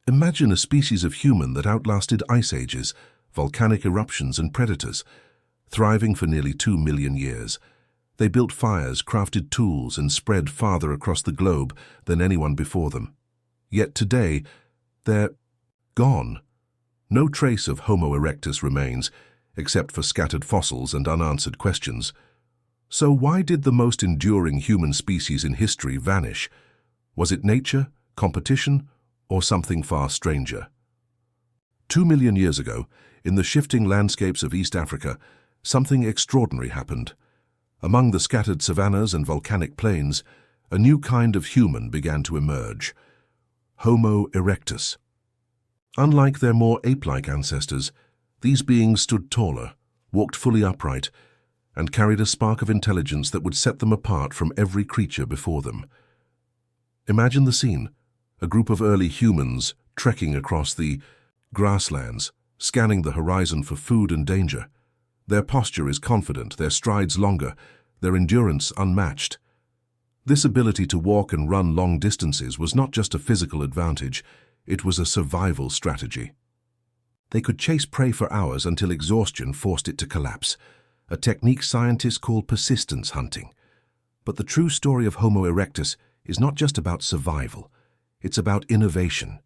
Imagine a species of human that outlasted ice ages, volcanic eruptions and predators, thriving for nearly 2 million years. They built fires, crafted tools, and spread farther across the globe than anyone before them. Yet today, they're gone. No trace of Homo erectus remains, except for scattered fossils and unanswered questions. So why did the most enduring human species in history vanish? Was it nature, competition, or something far stranger? 2 million years ago, in the shifting landscapes of East Africa, something extraordinary happened. Among the scattered savannas and volcanic plains, a new kind of human began to emerge: Homo erectus. Unlike their more ape-like ancestors, these beings stood taller, walked fully upright, and carried a spark of intelligence that would set them apart from every creature before them. Imagine the scene: a group of early humans trekking across the grasslands, scanning the horizon for food and danger. Their posture is confident, their strides longer, their endurance unmatched. This ability to walk and run long distances was not just a physical advantage, it was a survival strategy. They could chase prey for hours until exhaustion forced it to collapse, a technique scientists call persistence hunting. But the true story of Homo erectus is not just about survival, it's about innovation.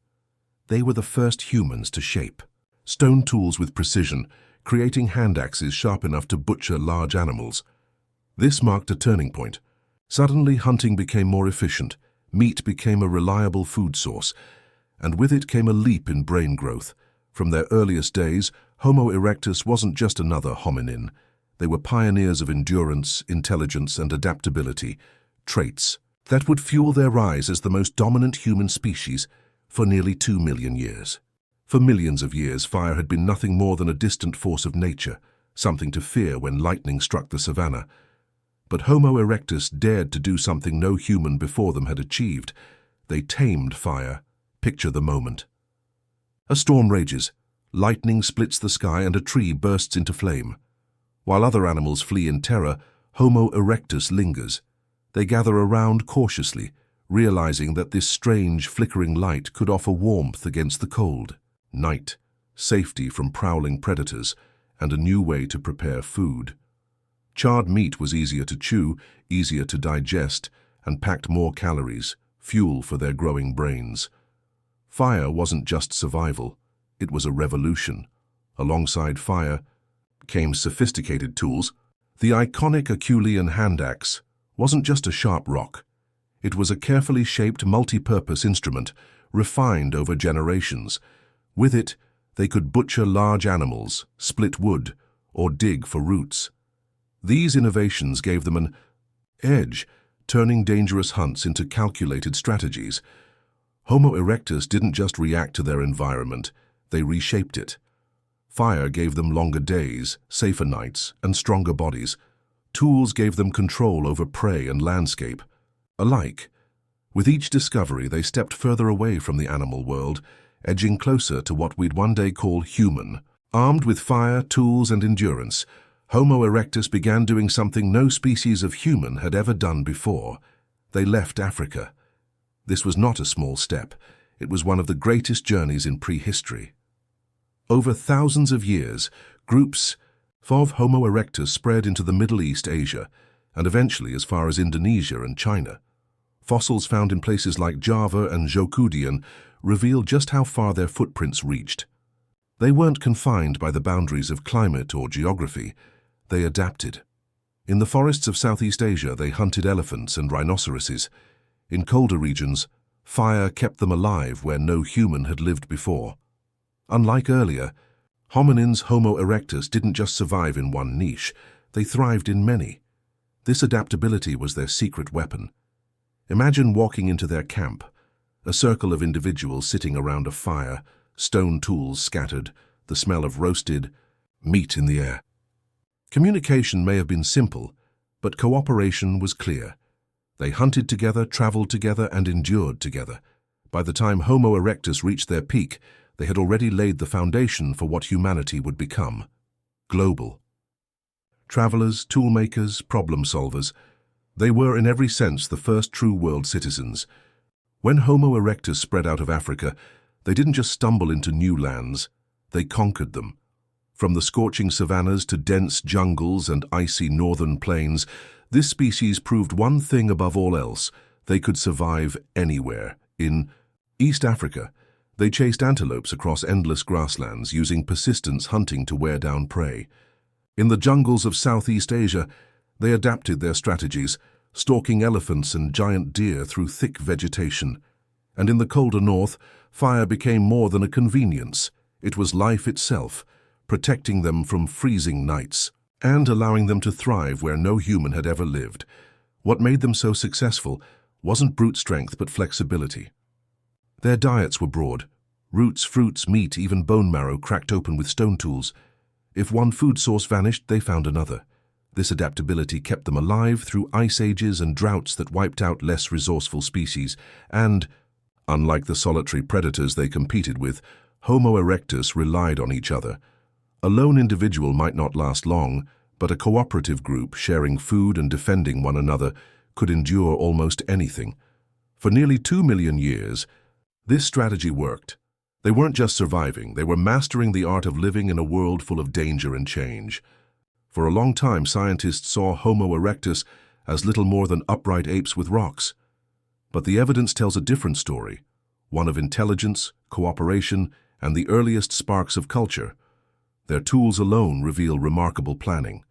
They were the first humans to shape stone tools with precision, creating hand axes sharp enough to butcher large animals. This marked a turning point. Suddenly, hunting became more efficient, meat became a reliable food source, and with it came a leap in brain growth. From their earliest days, Homo erectus wasn't just another hominin. They were pioneers of endurance, intelligence, and adaptability, traits that would fuel their rise as the most dominant human species for nearly 2 million years. For millions of years, fire had been nothing more than a distant force of nature, something to fear when lightning struck the savanna. But Homo erectus dared to do something no human before them had achieved. They tamed fire. Picture the moment. A storm rages, lightning splits the sky and a tree bursts into flame. While other animals flee in terror, Homo erectus lingers. They gather around cautiously, realizing that this strange, flickering light could offer warmth against the cold. Night, safety from prowling predators, and a new way to prepare food. Charred meat was easier to chew, easier to digest, and packed more calories, fuel for their growing brains. Fire wasn't just survival, it was a revolution. Alongside fire came sophisticated tools. The iconic Acheulean hand axe wasn't just a sharp rock. It was a carefully shaped multi-purpose instrument, refined over generations. With it, they could butcher large animals, split wood, or dig for roots. These innovations gave them an edge, turning dangerous hunts into calculated strategies. Homo erectus didn't just react to their environment, they reshaped it. Fire gave them longer days, safer nights, and stronger bodies. Tools gave them control over prey and landscape. Alike, with each discovery, they stepped further away from the animal world, edging closer to what we'd one day call human. Armed with fire, tools, and endurance, Homo erectus began doing something no species of human had ever done before. They left Africa. This was not a small step. It was one of the greatest journeys in prehistory. Over thousands of years, groups of Homo erectus spread into the Middle East, Asia, and eventually as far as Indonesia and China. Fossils found in places like Java and Zhoukoudian reveal just how far their footprints reached. They weren't confined by the boundaries of climate or geography. They adapted. In the forests of Southeast Asia, they hunted elephants and rhinoceroses. In colder regions, fire kept them alive where no human had lived before. Unlike earlier, hominins Homo erectus didn't just survive in one niche, they thrived in many. This adaptability was their secret weapon. Imagine walking into their camp, a circle of individuals sitting around a fire, stone tools scattered, the smell of roasted meat in the air. Communication may have been simple, but cooperation was clear. They hunted together, traveled together, and endured together. By the time Homo erectus reached their peak, they had already laid the foundation for what humanity would become: global. Travelers, toolmakers, problem solvers, they were in every sense the first true world citizens. When Homo erectus spread out of Africa, They didn't just stumble into new lands, they conquered them. From the scorching savannas to dense jungles and icy northern plains, this species proved one thing above all else: they could survive anywhere. In East Africa, they chased antelopes across endless grasslands, using persistence hunting to wear down prey. In the jungles of Southeast Asia, they adapted their strategies, stalking elephants and giant deer through thick vegetation. And in the colder north, fire became more than a convenience. It was life itself, protecting them from freezing nights and allowing them to thrive where no human had ever lived. What made them so successful wasn't brute strength but flexibility. Their diets were broad: roots, fruits, meat, even bone marrow cracked open with stone tools. If one food source vanished, they found another. This adaptability kept them alive through ice ages and droughts that wiped out less resourceful species. And, unlike the solitary predators they competed with, Homo erectus relied on each other. A lone individual might not last long, but a cooperative group sharing food and defending one another could endure almost anything. For nearly 2 million years, this strategy worked. They weren't just surviving, they were mastering the art of living in a world full of danger and change. For a long time, scientists saw Homo erectus as little more than upright apes with rocks. But the evidence tells a different story, one of intelligence, cooperation, and the earliest sparks of culture. Their tools alone reveal remarkable planning.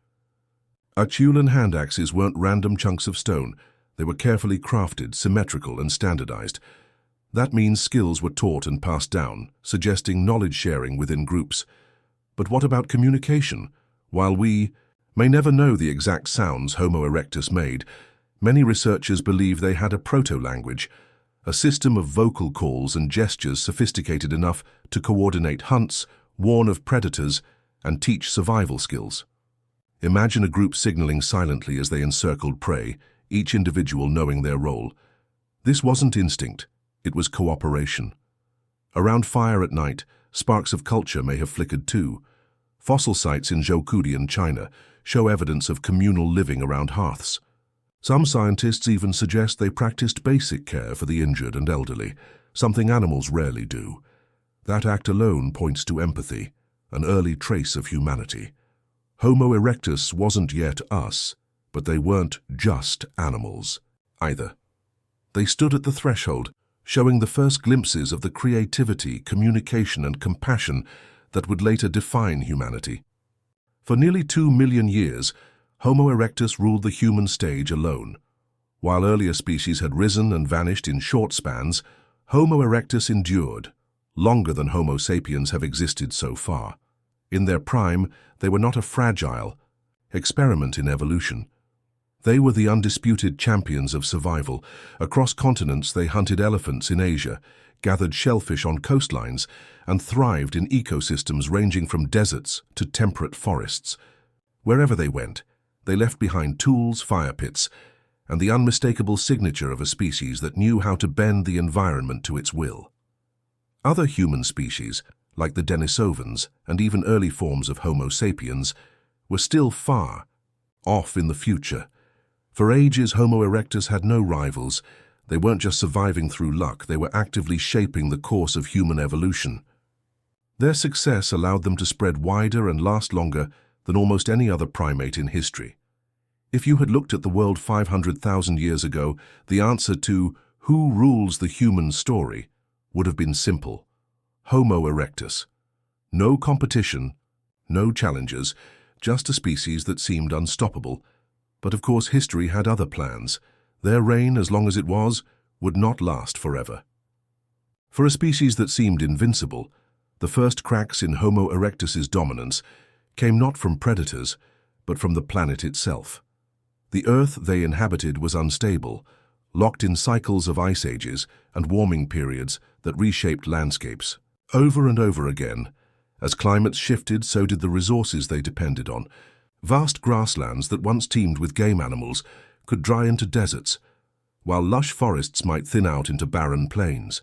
Acheulean hand axes weren't random chunks of stone. They were carefully crafted, symmetrical, and standardized. That means skills were taught and passed down, suggesting knowledge sharing within groups. But what about communication? While we may never know the exact sounds Homo erectus made, many researchers believe they had a proto-language, a system of vocal calls and gestures sophisticated enough to coordinate hunts, warn of predators, and teach survival skills. Imagine a group signaling silently as they encircled prey, each individual knowing their role. This wasn't instinct, it was cooperation. Around fire at night, sparks of culture may have flickered too. Fossil sites in Zhoukoudian China show evidence of communal living around hearths. Some scientists even suggest they practiced basic care for the injured and elderly, something animals rarely do. That act alone points to empathy, an early trace of humanity. Homo erectus wasn't yet us, but they weren't just animals either. They stood at the threshold, showing the first glimpses of the creativity, communication, and compassion that would later define humanity. For nearly 2 million years, Homo erectus ruled the human stage alone. While earlier species had risen and vanished in short spans, Homo erectus endured, longer than Homo sapiens have existed so far. In their prime, they were not a fragile experiment in evolution. They were the undisputed champions of survival. Across continents, they hunted elephants in Asia, gathered shellfish on coastlines, and thrived in ecosystems ranging from deserts to temperate forests. Wherever they went, they left behind tools, fire pits, and the unmistakable signature of a species that knew how to bend the environment to its will. Other human species, like the Denisovans and even early forms of Homo sapiens, were still far off in the future. For ages, Homo erectus had no rivals. They weren't just surviving through luck, they were actively shaping the course of human evolution. Their success allowed them to spread wider and last longer than almost any other primate in history. If you had looked at the world 500,000 years ago, the answer to who rules the human story would have been simple: Homo erectus. No competition, no challengers, just a species that seemed unstoppable. But of course history had other plans. Their reign, as long as it was, would not last forever. For a species that seemed invincible, the first cracks in Homo erectus's dominance came not from predators, but from the planet itself. The Earth they inhabited was unstable, locked in cycles of ice ages and warming periods that reshaped landscapes. Over and over again, as climates shifted, so did the resources they depended on. Vast grasslands that once teemed with game animals could dry into deserts, while lush forests might thin out into barren plains.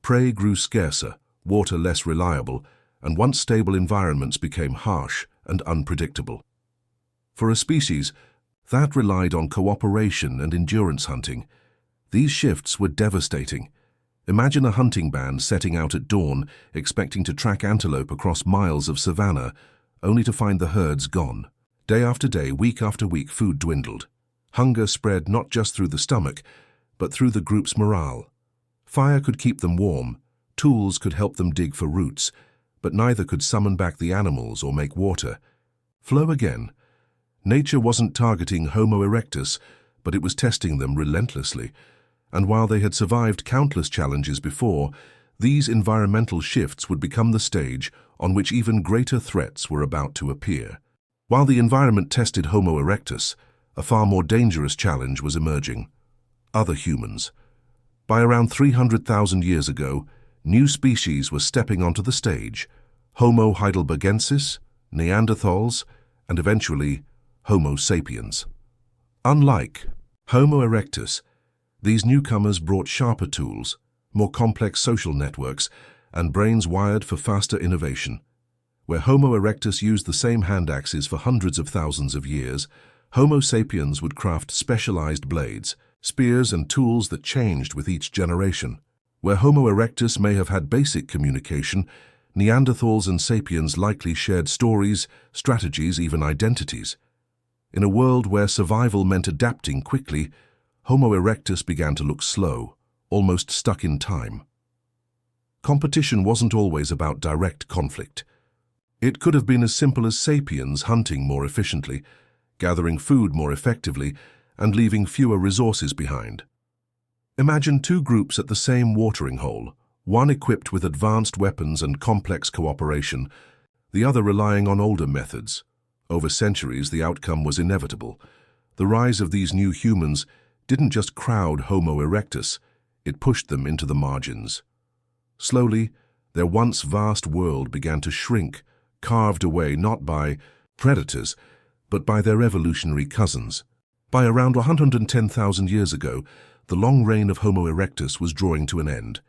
Prey grew scarcer, water less reliable, and once stable environments became harsh and unpredictable. For a species that relied on cooperation and endurance hunting, these shifts were devastating. Imagine a hunting band setting out at dawn, expecting to track antelope across miles of savanna, only to find the herds gone. Day after day, week after week, food dwindled. Hunger spread not just through the stomach, but through the group's morale. Fire could keep them warm, tools could help them dig for roots, but neither could summon back the animals or make water. Flow again. Nature wasn't targeting Homo erectus, but it was testing them relentlessly. And while they had survived countless challenges before, these environmental shifts would become the stage on which even greater threats were about to appear. While the environment tested Homo erectus, a far more dangerous challenge was emerging: other humans. By around 300,000 years ago, new species were stepping onto the stage: Homo heidelbergensis, Neanderthals, and eventually Homo sapiens. Unlike Homo erectus, these newcomers brought sharper tools, more complex social networks, and brains wired for faster innovation. Where Homo erectus used the same hand axes for hundreds of thousands of years, Homo sapiens would craft specialized blades, spears, and tools that changed with each generation. Where Homo erectus may have had basic communication, Neanderthals and sapiens likely shared stories, strategies, even identities. In a world where survival meant adapting quickly, Homo erectus began to look slow, almost stuck in time. Competition wasn't always about direct conflict. It could have been as simple as sapiens hunting more efficiently, gathering food more effectively, and leaving fewer resources behind. Imagine two groups at the same watering hole, one equipped with advanced weapons and complex cooperation, the other relying on older methods. Over centuries, the outcome was inevitable. The rise of these new humans didn't just crowd Homo erectus, it pushed them into the margins. Slowly, their once vast world began to shrink, carved away not by predators, but by their evolutionary cousins. By around 110,000 years ago, the long reign of Homo erectus was drawing to an end.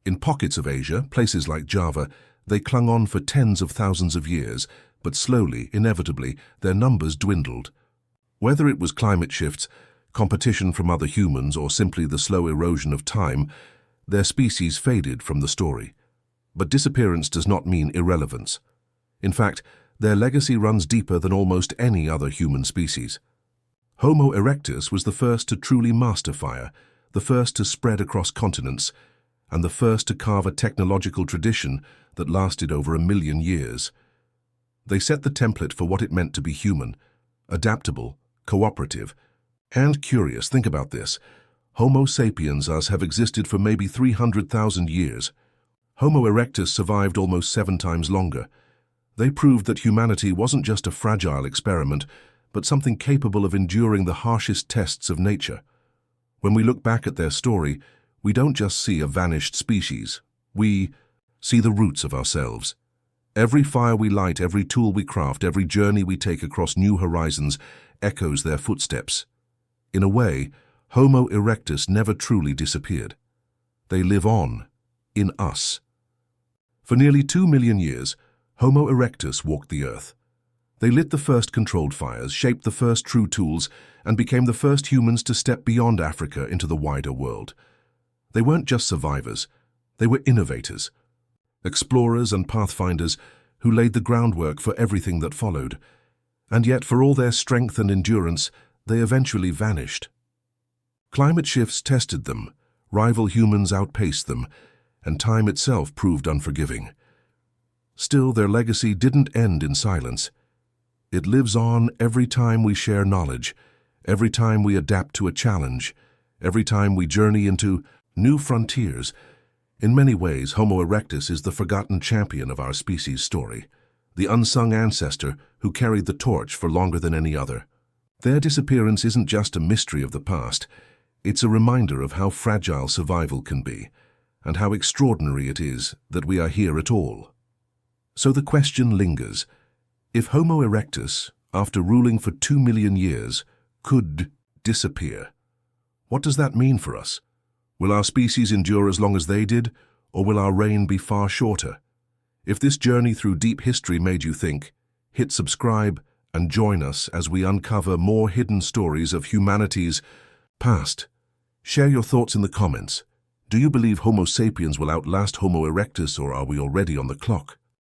In pockets of Asia, places like Java, they clung on for tens of thousands of years, but slowly, inevitably, their numbers dwindled. Whether it was climate shifts, competition from other humans, or simply the slow erosion of time, their species faded from the story. But disappearance does not mean irrelevance. In fact, their legacy runs deeper than almost any other human species. Homo erectus was the first to truly master fire, the first to spread across continents, and the first to carve a technological tradition that lasted over 1 million years. They set the template for what it meant to be human: adaptable, cooperative, and curious. Think about this. Homo sapiens us have existed for maybe 300,000 years. Homo erectus survived almost 7 times longer. They proved that humanity wasn't just a fragile experiment, but something capable of enduring the harshest tests of nature. When we look back at their story, we don't just see a vanished species. We see the roots of ourselves. Every fire we light, every tool we craft, every journey we take across new horizons echoes their footsteps. In a way, Homo erectus never truly disappeared. They live on, in us. For nearly 2 million years, Homo erectus walked the earth. They lit the first controlled fires, shaped the first true tools, and became the first humans to step beyond Africa into the wider world. They weren't just survivors, they were innovators, explorers and pathfinders who laid the groundwork for everything that followed. And yet, for all their strength and endurance, they eventually vanished. Climate shifts tested them, rival humans outpaced them, and time itself proved unforgiving. Still, their legacy didn't end in silence. It lives on every time we share knowledge, every time we adapt to a challenge, every time we journey into new frontiers. In many ways, Homo erectus is the forgotten champion of our species' story, the unsung ancestor who carried the torch for longer than any other. Their disappearance isn't just a mystery of the past, it's a reminder of how fragile survival can be, and how extraordinary it is that we are here at all. So the question lingers: if Homo erectus, after ruling for 2 million years, could disappear, what does that mean for us? Will our species endure as long as they did, or will our reign be far shorter? If this journey through deep history made you think, hit subscribe and join us as we uncover more hidden stories of humanity's past. Share your thoughts in the comments. Do you believe Homo sapiens will outlast Homo erectus, or are we already on the clock?